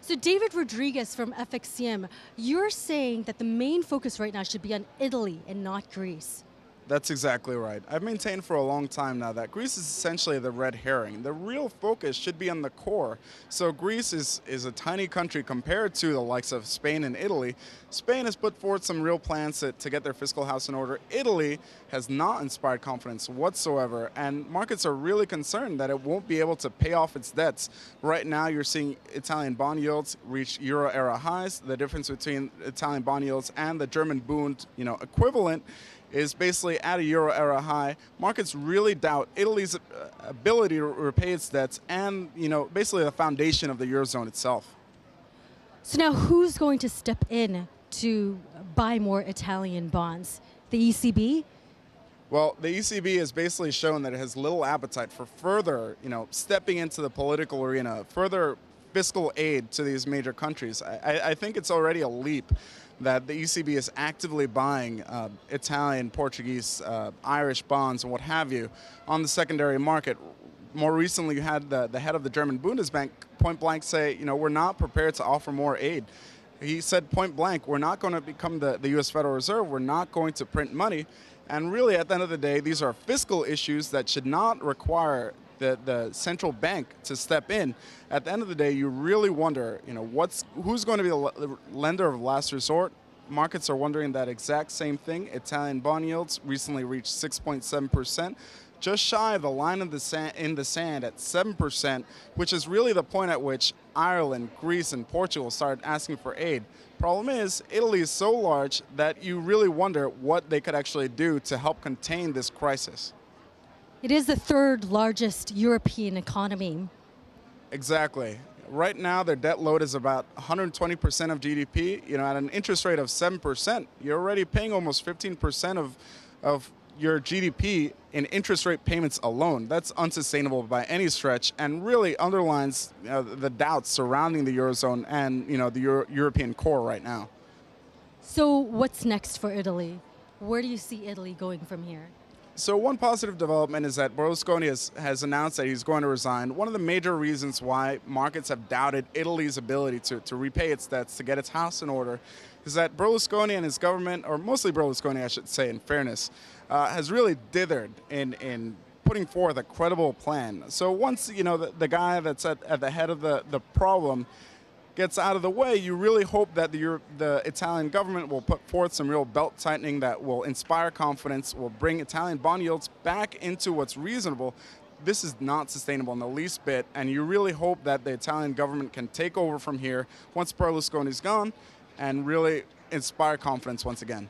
So David Rodriguez from FXCM, you're saying that the main focus right now should be on Italy and not Greece. That's exactly right. I've maintained for a long time now that Greece is essentially the red herring. The real focus should be on the core. So Greece is a tiny country compared to the likes of Spain and Italy. Spain has put forward some real plans to get their fiscal house in order. Italy has not inspired confidence whatsoever, and markets are really concerned that it won't be able to pay off its debts. Right now, you're seeing Italian bond yields reach euro-era highs. The difference between Italian bond yields and the German Bund, equivalent is basically at a euro era high. Markets really doubt Italy's ability to repay its debts and, basically the foundation of the Eurozone itself. So now who's going to step in to buy more Italian bonds? The ECB? Well, the ECB has basically shown that it has little appetite for further, stepping into the political arena, further fiscal aid to these major countries. I think it's already a leap that the ECB is actively buying Italian, Portuguese, Irish bonds and what have you on the secondary market. More recently, you had the head of the German Bundesbank point blank say, we're not prepared to offer more aid. He said point blank, we're not going to become the U.S. Federal Reserve. We're not going to print money. And really, at the end of the day, these are fiscal issues that should not require the central bank to step in. At the end of the day, you really wonder, who's going to be the lender of last resort. Markets are wondering that exact same thing. Italian bond yields recently reached 6.7%, just shy of the line in the sand at 7%, which is really the point at which Ireland, Greece, and Portugal started asking for aid. Problem is, Italy is so large that you really wonder what they could actually do to help contain this crisis. It is the third largest European economy. Exactly. Right now, their debt load is about 120% of GDP. At an interest rate of 7%, you're already paying almost 15% of your GDP in interest rate payments alone. That's unsustainable by any stretch, and really underlines the doubts surrounding the Eurozone and the European core right now. So what's next for Italy? Where do you see Italy going from here? So one positive development is that Berlusconi has announced that he's going to resign. One of the major reasons why markets have doubted Italy's ability to repay its debts, to get its house in order, is that Berlusconi and his government, or mostly Berlusconi, I should say, in fairness, has really dithered in putting forth a credible plan. So once the guy that's at the head of the problem gets out of the way, you really hope that the Italian government will put forth some real belt tightening that will inspire confidence, will bring Italian bond yields back into what's reasonable. This is not sustainable in the least bit, and you really hope that the Italian government can take over from here once Berlusconi's gone and really inspire confidence once again.